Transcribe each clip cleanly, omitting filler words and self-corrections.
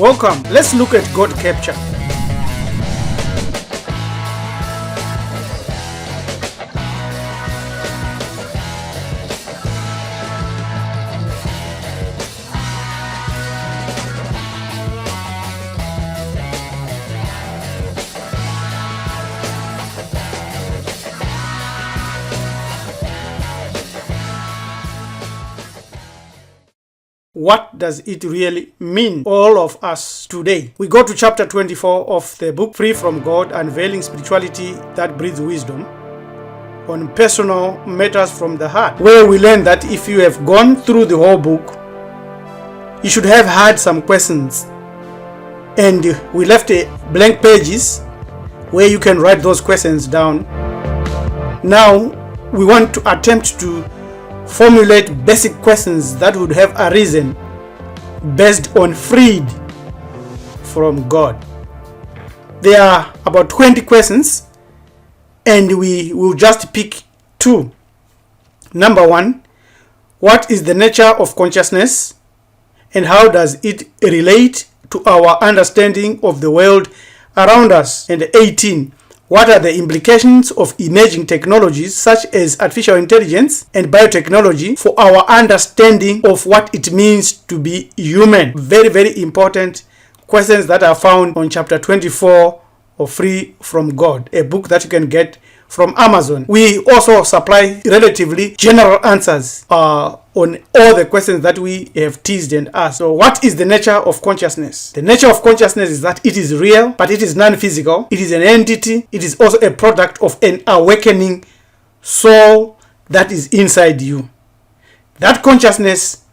Welcome. Let's look at God capture. What does it really mean, all of us today? We go to chapter 24 of the book Free from God, Unveiling Spirituality That Breeds Wisdom, on personal matters from the heart, where we learn that if you have gone through the whole book, you should have had some questions. And we left blank pages where you can write those questions down. Now, we want to attempt to formulate basic questions that would have arisen based on freed from God. There are about 20 questions, and we will just pick two. Number one, what is the nature of consciousness, and how does it relate to our understanding of the world around us? And 18, what are the implications of emerging technologies such as artificial intelligence and biotechnology for our understanding of what it means to be human? Very, very important questions that are found on chapter 24 of Free from God, a book that you can get from Amazon. We also supply relatively general answers on all the questions that we have teased and asked. So what is the nature of consciousness? The nature of consciousness is that it is real, but it is non-physical. It is an entity. It is also a product of an awakening soul that is inside you. That consciousness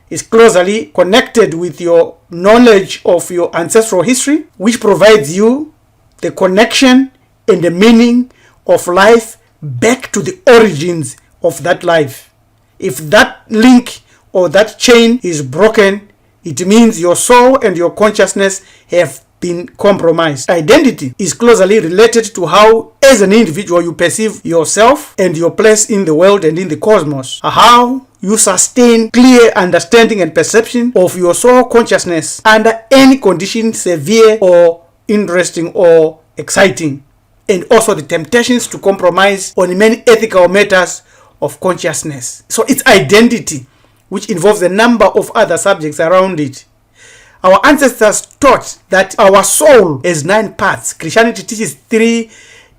is closely connected with your knowledge of your ancestral history, which provides you the connection and the meaning of life back to the origins of that life. If that link or that chain is broken, it means your soul and your consciousness have been compromised. Identity is closely related to how, as an individual, you perceive yourself and your place in the world and in the cosmos. How you sustain clear understanding and perception of your soul consciousness under any condition, severe or interesting or exciting. And also the temptations to compromise on many ethical matters of consciousness. So it's identity, which involves a number of other subjects around it. Our ancestors taught that our soul has 9 parts. Christianity teaches 3.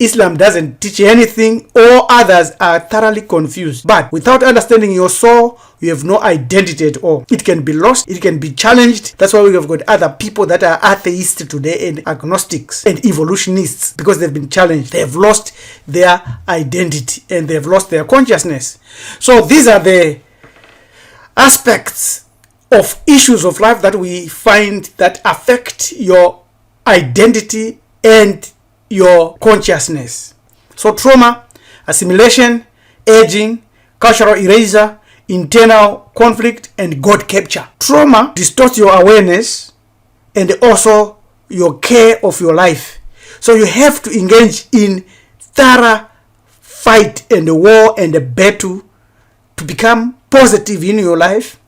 Islam doesn't teach anything. All others are thoroughly confused. But without understanding your soul, you have no identity at all. It can be lost. It can be challenged. That's why we have got other people that are atheists today and agnostics and evolutionists, because they've been challenged. They have lost their identity and they've lost their consciousness. So these are the aspects of issues of life that we find that affect your identity and your consciousness. So trauma, assimilation, aging, cultural erasure, internal conflict, and God capture. Trauma distorts your awareness and also your care of your life. So you have to engage in thorough fight and war and a battle to become positive in your life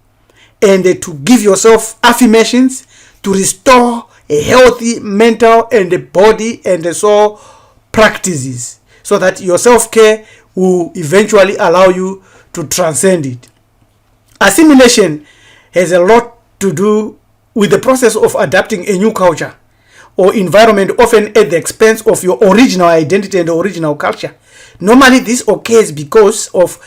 and to give yourself affirmations to restore a healthy mental and body and soul practices, so that your self-care will eventually allow you to transcend it. Assimilation has a lot to do with the process of adapting a new culture or environment, often at the expense of your original identity and original culture. Normally this occurs because of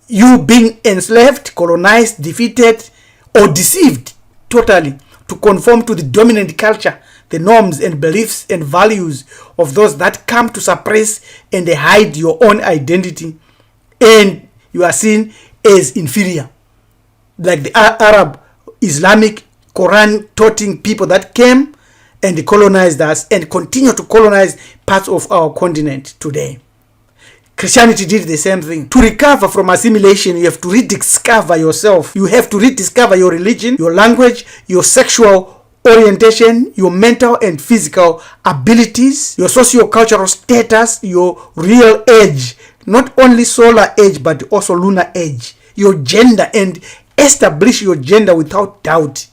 you being enslaved, colonized, defeated, or deceived totally to conform to the dominant culture, the norms and beliefs and values of those that come to suppress and hide your own identity, and you are seen as inferior. Like the Arab, Islamic, Quran-toting people that came and colonized us and continue to colonize parts of our continent today. Christianity did the same thing. To recover from assimilation, you have to rediscover yourself. You have to rediscover your religion, your language, your sexual orientation, your mental and physical abilities, your socio-cultural status, your real age, not only solar age but also lunar age, your gender, and establish your gender without doubt.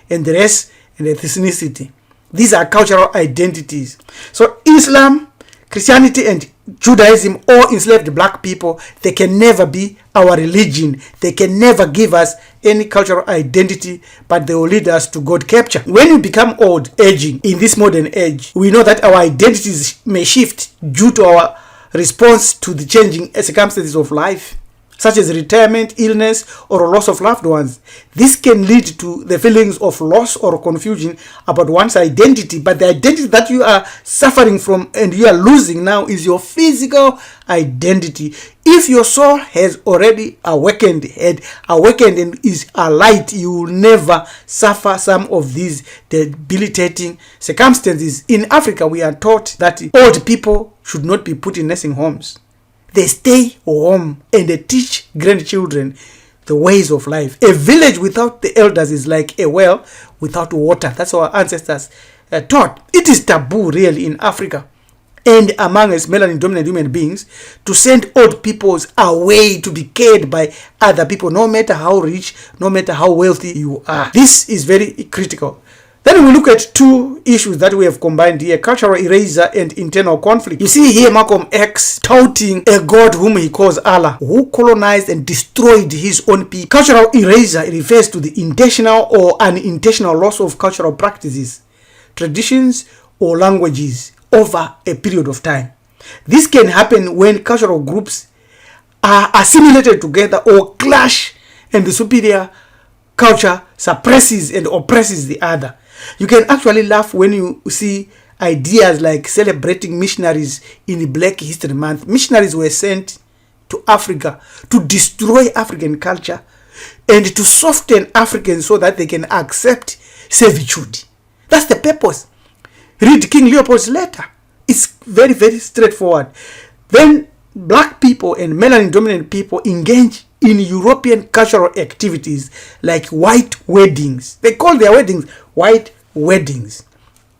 And the rest and ethnicity. These are cultural identities. So Islam, Christianity, and Judaism all enslaved black people. They can never be our religion. They can never give us any cultural identity, but they will lead us to God capture. When we become old, aging in this modern age, we know that our identities may shift due to our response to the changing circumstances of life, such as retirement, illness, or loss of loved ones. This can lead to the feelings of loss or confusion about one's identity, but the identity that you are suffering from and you are losing now is your physical identity. If your soul has already awakened and is alight, you will never suffer some of these debilitating circumstances. In Africa, we are taught that old people should not be put in nursing homes. They stay home and they teach grandchildren the ways of life. A village without the elders is like a well without water. That's what our ancestors taught. It is taboo really in Africa and among us melanin dominant human beings to send old people away to be cared by other people, no matter how rich, no matter how wealthy you are. This is very critical. Then we look at two issues that we have combined here: cultural erasure and internal conflict. You see here Malcolm X touting a God whom he calls Allah, who colonized and destroyed his own people. Cultural erasure refers to the intentional or unintentional loss of cultural practices, traditions, or languages over a period of time. This can happen when cultural groups are assimilated together or clash and the superior culture suppresses and oppresses the other. You can actually laugh when you see ideas like celebrating missionaries in Black History Month. Missionaries were sent to Africa to destroy African culture and to soften Africans so that they can accept servitude. That's the purpose. Read King Leopold's letter. It's very, very straightforward. Then black people and melanin dominant people engage in European cultural activities like white weddings. They call their weddings white weddings.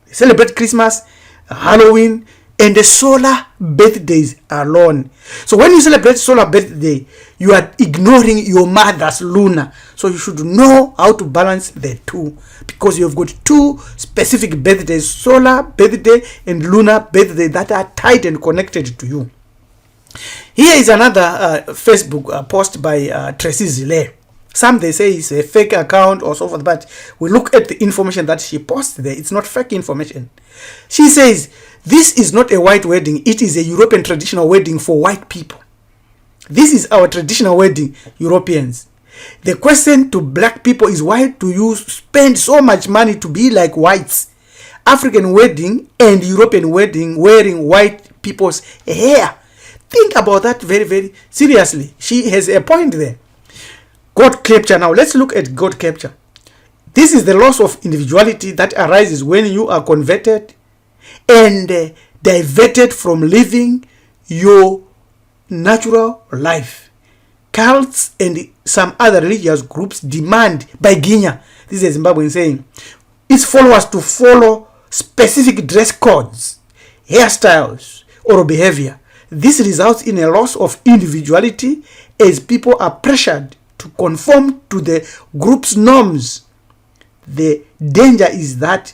They celebrate Christmas, Halloween, and the solar birthdays alone. So when you celebrate solar birthday, you are ignoring your mother's lunar. So you should know how to balance the two, because you've got two specific birthdays, solar birthday and lunar birthday, that are tied and connected to you. Here is another Facebook post by Tracy Zille. Some they say it's a fake account or so forth, but we look at the information that she posts there. It's not fake information. She says, this is not a white wedding. It is a European traditional wedding for white people. This is our traditional wedding, Europeans. The question to black people is, why do you spend so much money to be like whites? African wedding and European wedding wearing white people's hair. Think about that very, very seriously. She has a point there. God capture. Now let's look at God capture. This is the loss of individuality that arises when you are converted and diverted from living your natural life. Cults and some other religious groups demand by Guinea, this is a Zimbabwean saying, its followers to follow specific dress codes, hairstyles, or behavior. This results in a loss of individuality as people are pressured to conform to the group's norms. The danger is that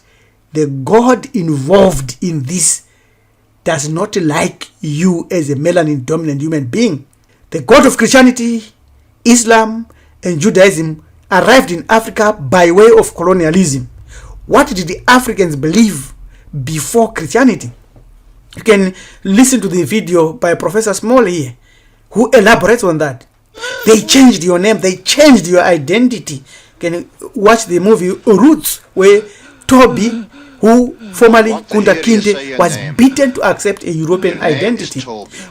the God involved in this does not like you as a melanin dominant human being. The God of Christianity, Islam, and Judaism arrived in Africa by way of colonialism. What did the Africans believe before Christianity? You can listen to the video by Professor Small here, who elaborates on that. They changed your name, they changed your identity. You can watch the movie Roots, where Toby, who formerly Kunda Kinde, was beaten to accept a European identity.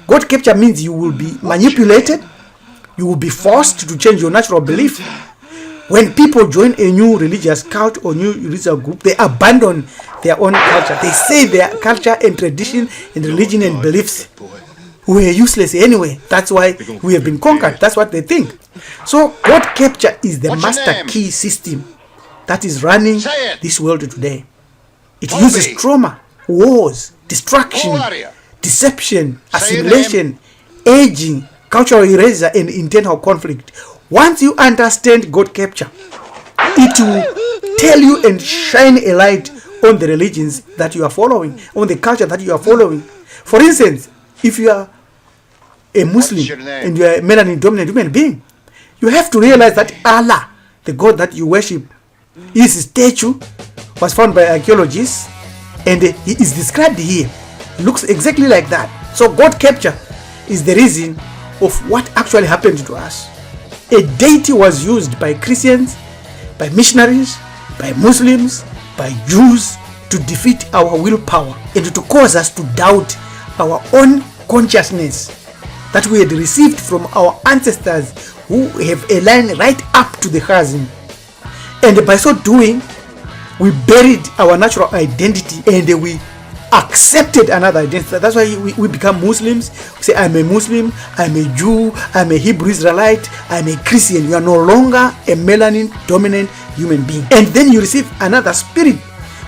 God capture means you will be manipulated, you will be forced to change your natural belief. When people join a new religious cult or new religious group, they abandon their own culture. They say their culture and tradition and religion and beliefs were useless anyway. That's why we have been conquered. That's what they think. So God capture is the master key system that is running this world today. It uses trauma, wars, destruction, deception, assimilation, aging, cultural erasure, and internal conflict. Once you understand God capture, it will tell you and shine a light on the religions that you are following, on the culture that you are following. For instance, if you are a Muslim and you are a melanin dominant human being, you have to realize that Allah, the God that you worship, his statue was found by archaeologists and he is described here. It looks exactly like that. So God capture is the reason of what actually happened to us. A deity was used by Christians, by missionaries, by Muslims, by Jews to defeat our willpower and to cause us to doubt our own consciousness that we had received from our ancestors who have a line right up to the chasm. And by so doing, we buried our natural identity and we accepted another identity. That's why we become Muslims. We say, I'm a Muslim, I'm a Jew, I'm a Hebrew Israelite, I'm a Christian. You are no longer a melanin dominant human being. And then you receive another spirit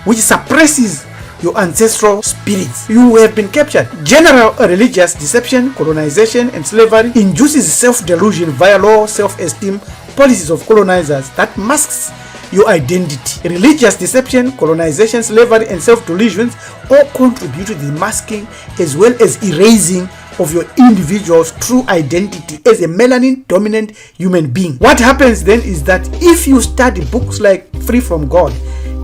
which suppresses your ancestral spirits. You have been captured. General religious deception, colonization, and slavery induces self-delusion via low self-esteem policies of colonizers that masks your identity. Religious deception, colonization, slavery, and self-delusions all contribute to the masking as well as erasing of your individual's true identity as a melanin dominant human being. What happens then is that if you study books like Free from God,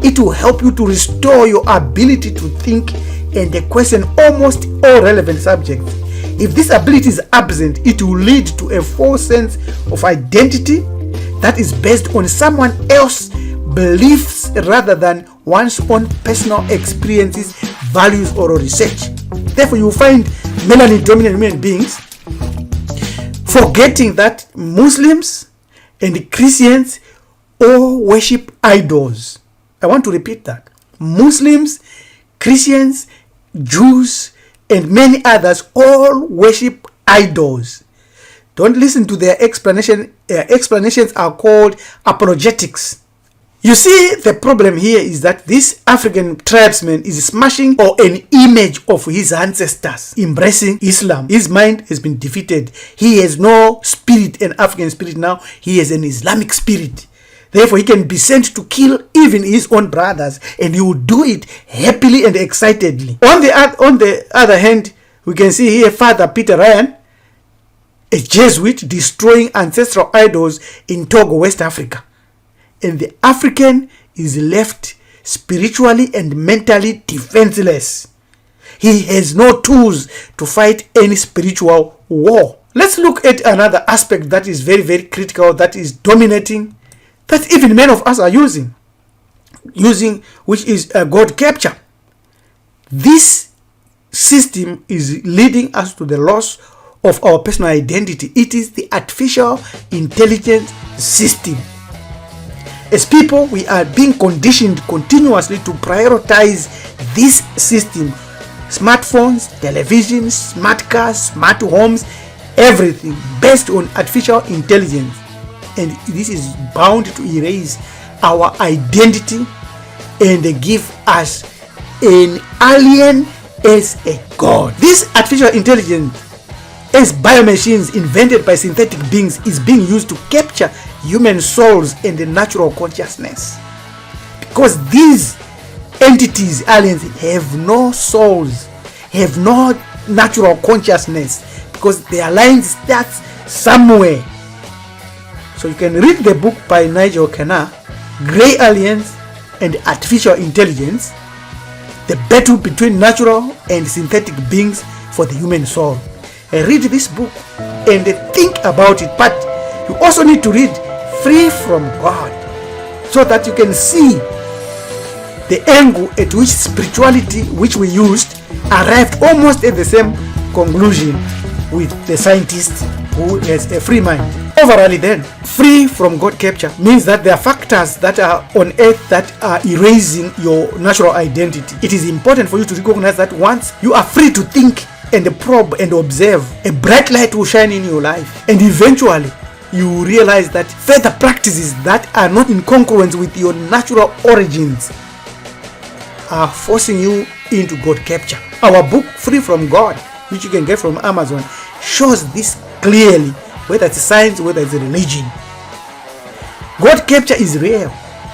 it will help you to restore your ability to think and question almost all relevant subjects. If this ability is absent, it will lead to a false sense of identity that is based on someone else's beliefs rather than one's own personal experiences, values, or research. Therefore, you find melanin dominant human beings forgetting that Muslims and Christians all worship idols. I want to repeat that. Muslims, Christians, Jews, and many others all worship idols. Don't listen to their explanation. Their explanations are called apologetics. You see, the problem here is that this African tribesman is smashing an image of his ancestors, embracing Islam. His mind has been defeated. He has no spirit, an African spirit now. He has an Islamic spirit. Therefore, he can be sent to kill even his own brothers, and he will do it happily and excitedly. On the other hand, we can see here Father Peter Ryan, a Jesuit, destroying ancestral idols in Togo, West Africa. And the African is left spiritually and mentally defenseless. He has no tools to fight any spiritual war. Let's look at another aspect that is very, very critical, that is dominating, that even many of us are using, which is God capture. This system is leading us to the loss of our personal identity. It is the artificial intelligence system. As people, we are being conditioned continuously to prioritize this system. Smartphones, televisions, smart cars, smart homes, everything based on artificial intelligence. And this is bound to erase our identity and give us an alien as a god. This artificial intelligence as biomachines invented by synthetic beings is being used to capture human souls and the natural consciousness. Because these entities, aliens, have no souls, have no natural consciousness, because their line starts somewhere. So you can read the book by Nigel Kenna, Grey Aliens and Artificial Intelligence, the battle between natural and synthetic beings for the human soul. Read this book and think about it, but you also need to read Free from God so that you can see the angle at which spirituality, which we used, arrived almost at the same conclusion with the scientist who has a free mind. Overall then, free from God capture means that there are factors that are on earth that are erasing your natural identity. It is important for you to recognize that once you are free to think and probe and observe, a bright light will shine in your life, and eventually you will realize that further practices that are not in congruence with your natural origins are forcing you into God capture. Our book Free from God, which you can get from Amazon, shows this clearly, whether it's science, whether it's religion. God capture is real.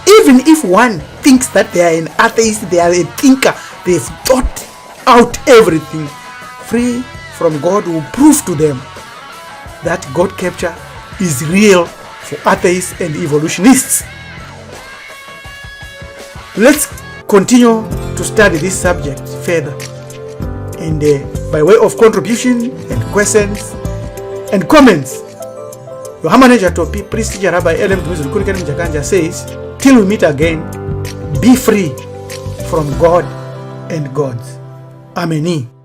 Even if one thinks that they are an atheist, they are a thinker, they've thought out everything, free from God will prove to them that God capture is real for atheists and evolutionists. Let's continue to study this subject further, and by way of contribution and questions and comments, your manager topi priest Rabbi Elem Jakanja says, till we meet again, be free from God and gods. Amen.